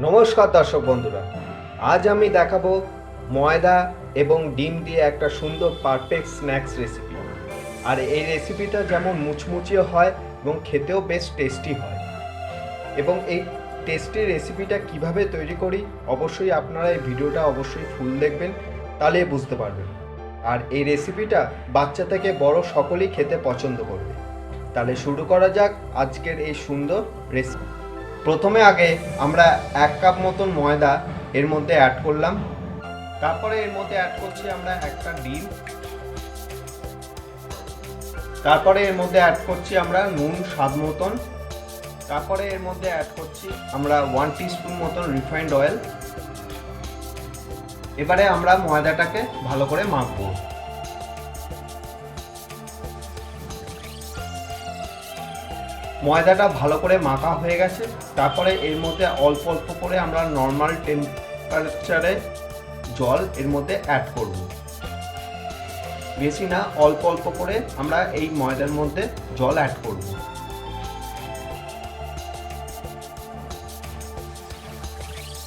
নমস্কার দর্শক বন্ধুরা, আজ আমি দেখাবো ময়দা এবং ডিম দিয়ে একটা সুন্দর পারফেক্ট স্ন্যাক্স রেসিপি। আর এই রেসিপিটা যেমন মুচমুচে হয় এবং খেতেও বেশ টেস্টি হয়। এবং এই টেস্টি রেসিপিটা কিভাবে তৈরি করি অবশ্যই আপনারা এই ভিডিওটা অবশ্যই ফুল দেখবেন, তাহলে বুঝতে পারবেন। আর এই রেসিপিটা বাচ্চা থেকে বড় সকলেই খেতে পছন্দ করবে। তাহলে শুরু করা যাক আজকের এই সুন্দর রেসিপি। প্রথমে আগে আমরা 1 কাপ মতন ময়দা এর মধ্যে অ্যাড করলাম। তারপরে এর মধ্যে অ্যাড করছি আমরা একটা ডিম। তারপরে এর মধ্যে অ্যাড করছি আমরা নুন স্বাদ মতন। তারপরে এর মধ্যে অ্যাড করছি আমরা 1 টিস্পুন মতন রিফাইন্ড অয়েল। এবারে আমরা ময়দাটাকে ভালো করে মাখবো। ময়দাটা ভালো করে মাখা হয়ে গেছে। তারপরে এর মধ্যে অল্প অল্প করে আমরা নর্মাল টেম্পারেচারে জল এর মধ্যে অ্যাড করব। বেশি না, অল্প অল্প করে আমরা এই ময়দার মধ্যে জল অ্যাড করব।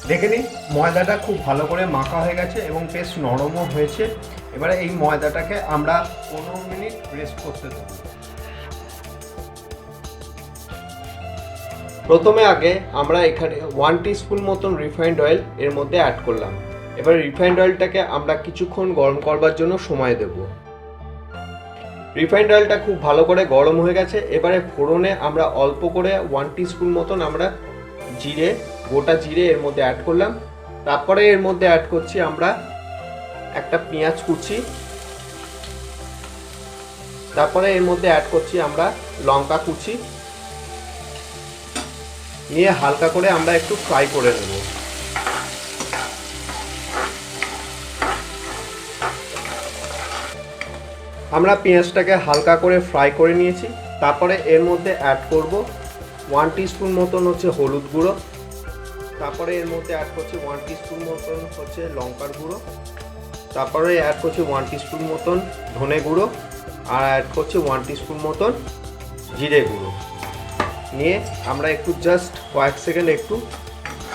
দেখে নিন, ময়দাটা খুব ভালো করে মাখা হয়ে গেছে এবং বেশ নরমও হয়েছে। এবারে এই ময়দাটাকে আমরা 15 মিনিট রেস্ট করতে দেব। প্রথমে আগে আমরা এখানে 1 টিস্পুন মতন রিফাইন্ড অয়েল এর মধ্যে অ্যাড করলাম। এবার রিফাইন্ড অয়েলটাকে আমরা কিছুক্ষণ গরম করবার জন্য সময় দেব। রিফাইন্ড অয়েলটা খুব ভালো করে গরম হয়ে গেছে। এবারে ফোড়নে আমরা অল্প করে 1 টিস্পুন মতন আমরা গোটা জিরে এর মধ্যে অ্যাড করলাম। তারপরে এর মধ্যে অ্যাড করছি আমরা একটা পেঁয়াজ কুচি। তারপরে এর মধ্যে অ্যাড করছি আমরা লঙ্কা কুচি। নিয়ে হালকা করে আমরা একটু ফ্রাই করে নেব। আমরা পেঁয়াজটাকে হালকা করে ফ্রাই করে নিয়েছি। তারপরে এর মধ্যে অ্যাড করব 1 টিস্পুন মতন হচ্ছে হলুদ গুঁড়ো। তারপরে এর মধ্যে অ্যাড করছি 1 টিস্পুন মতন হচ্ছে লঙ্কার গুঁড়ো। তারপরে অ্যাড করছি 1 টিস্পুন মতন ধনে গুঁড়ো। আর অ্যাড করছি 1 টিস্পুন মতন জিরে গুঁড়ো। নিয়ে আমরা একটু জাস্ট কয়েক সেকেন্ড একটু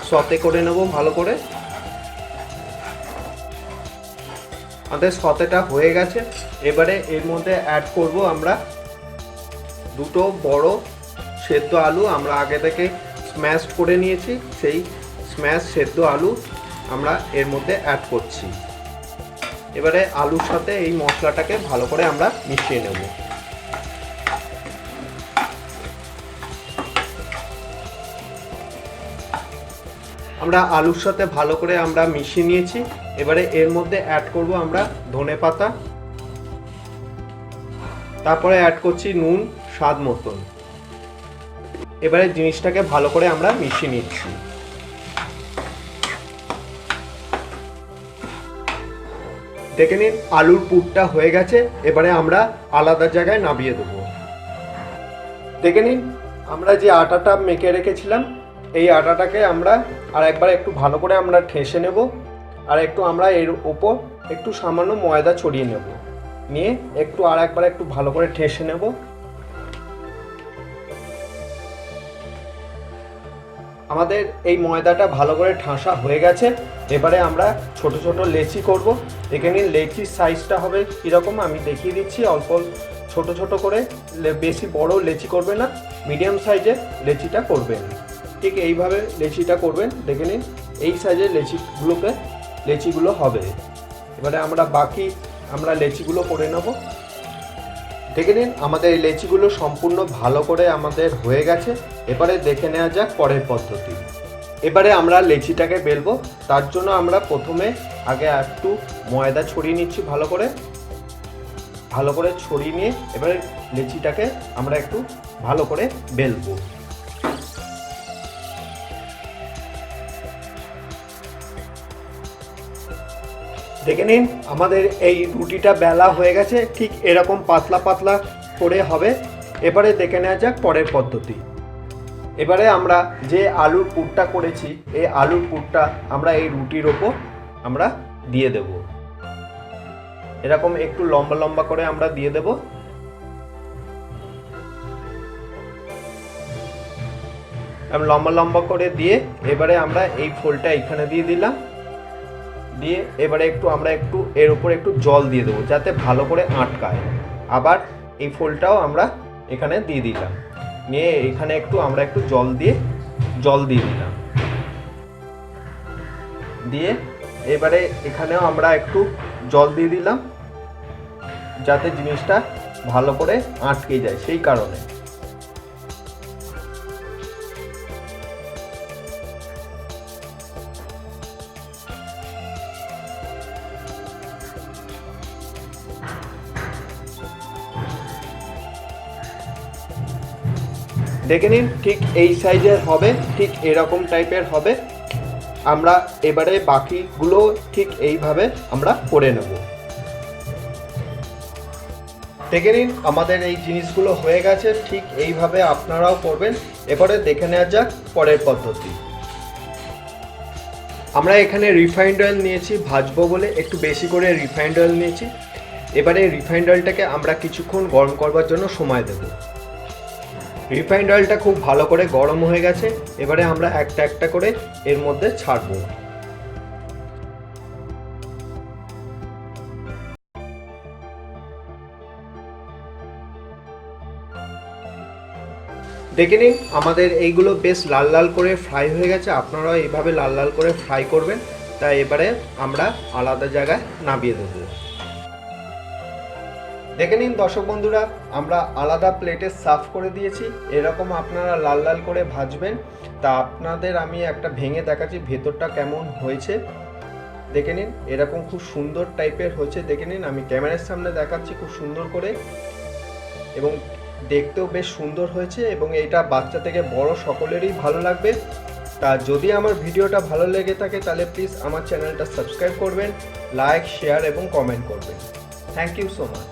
সতে করে নেব ভালো করে। আমাদের সতেটা হয়ে গেছে। এবারে এর মধ্যে অ্যাড করব আমরা 2 বড় সেদ্ধ আলু। আমরা আগে থেকে স্ম্যাশ করে নিয়েছি, সেই স্ম্যাশ সেদ্ধ আলু আমরা এর মধ্যে অ্যাড করছি। এবারে আলুর সাথে এই মশলাটাকে ভালো করে আমরা মিশিয়ে নেব। আমরা আলুর সাথে ভালো করে আমরা মিশিয়ে নিয়েছি। এবারে এর মধ্যে অ্যাড করব আমরা ধনেপাতা। তারপরে অ্যাড করছি নুন স্বাদ মতন। এবারে জিনিসটাকে ভালো করে আমরা মিশিয়ে নিচ্ছি। দেখে নিন, আলুর পুরটা হয়ে গেছে। এবারে আমরা আলাদা জায়গায় নামিয়ে দেবো। দেখে নিন, আমরা যে আটাটা মেখে রেখেছিলাম এই আটাটাকে আমরা আর একবার একটু ভালো করে আমরা ঠেসে নেব। আর একটু আমরা এর উপর একটু সামান্য ময়দা ছড়িয়ে নেব। নিয়ে একটু আর একবার একটু ভালো করে ঠেসে নেব। আমাদের এই ময়দাটা ভালো করে ঠাসা হয়ে গেছে। এবারে আমরা ছোট ছোট লেচি করব। দেখে নিন, লেচির সাইজটা হবে কীরকম আমি দেখিয়ে দিচ্ছি। অল্প ছোট ছোট করে, বেশি বড় লেচি করবে না, মিডিয়াম সাইজের লেচিটা করবেন। ঠিক এইভাবে লেচিটা করবেন। দেখে নিন, এই সাইজের লেচিগুলো হবে। এবারে আমরা লেচিগুলো করে নেব। দেখে নিন, আমাদের এই লেচিগুলো সম্পূর্ণ ভালো করে আমাদের হয়ে গেছে। এবারে দেখে নেওয়া যাক পরের পদ্ধতি। এবারে আমরা লেচিটাকে বেলবো। তার জন্য আমরা প্রথমে আগে একটু ময়দা ছড়িয়ে নিচ্ছি ভালো করে ছড়িয়ে নিয়ে এবারে লেচিটাকে আমরা একটু ভালো করে বেলবো। দেখে নিন, আমাদের এই রুটিটা বেলা হয়ে গেছে। ঠিক এরকম পাতলা পাতলা করে হবে। এবারে দেখে নেওয়া যাক পরের পদ্ধতি। এবারে আমরা যে আলুর পুরটা করেছি এই আলুর পুরটা আমরা এই রুটির ওপর আমরা দিয়ে দেব। এরকম একটু লম্বা লম্বা করে আমরা দিয়ে দেব। লম্বা লম্বা করে দিয়ে এবারে আমরা এই ফোলটা এখানে দিয়ে দিলাম, দিয়ে এবারে আমরা একটু এর উপর একটু জল দিয়ে দেবো যাতে ভালো করে আটকায়। আবার এই ফোলটাও আমরা এখানে দিয়ে দিলাম, নিয়ে এখানে আমরা একটু জল দিয়ে দিলাম, দিয়ে এবারে এখানেও আমরা একটু জল দিয়ে দিলাম যাতে জিনিসটা ভালো করে আটকে যায় সেই কারণে। দেখে নিন ঠিক এই সাইজের হবে, ঠিক এরকম টাইপের হবে। আমরা এবারে বাকিগুলো ঠিক এইভাবে আমরা করে নেব। দেখে নিন আমাদের এই জিনিসগুলো হয়ে গেছে, ঠিক এইভাবে আপনারাও করবেন। এবারে দেখে নেওয়া যাক পরের পদ্ধতি। আমরা এখানে রিফাইন্ড অয়েল নিয়েছি ভাজবো বলে, একটু বেশি করে রিফাইন্ড অয়েল নিয়েছি। এবারে রিফাইন্ড অয়েলটাকে আমরা কিছুক্ষণ গরম করবার জন্য সময় দেব। রিফাইন্ড অয়েলটা খুব ভালো করে গরম হয়ে গেছে, এবারে আমরা একটা একটা করে এর মধ্যে ছাড়বো। দেখে নিন আমাদের এইগুলো বেশ লাল লাল করে ফ্রাই হয়ে গেছে, আপনারাও এইভাবে লাল লাল করে ফ্রাই করবেন। তাই এবারে আমরা আলাদা জায়গায় নামিয়ে দেবো। দেখে নিন দর্শক বন্ধুরা, আমরা আলাদা প্লেটে সার্ভ করে দিয়েছি। এরকম আপনারা লাল লাল করে ভাজবেন। তা আপনাদের আমি একটা ভেঙে দেখাচ্ছি ভেতরটা কেমন হয়েছে। দেখে নিন এরকম খুব সুন্দর টাইপের হয়েছে। দেখে নিন আমি ক্যামেরার সামনে দেখাচ্ছি খুব সুন্দর করে, এবং দেখতেও বেশ সুন্দর হয়েছে, এবং এইটা বাচ্চা থেকে বড় সকলেরই ভালো লাগবে। তা যদি আমার ভিডিওটা ভালো লেগে থাকে তাহলে প্লিজ আমার চ্যানেলটা সাবস্ক্রাইব করবেন, লাইক, শেয়ার এবং কমেন্ট করবেন। Thank you so much.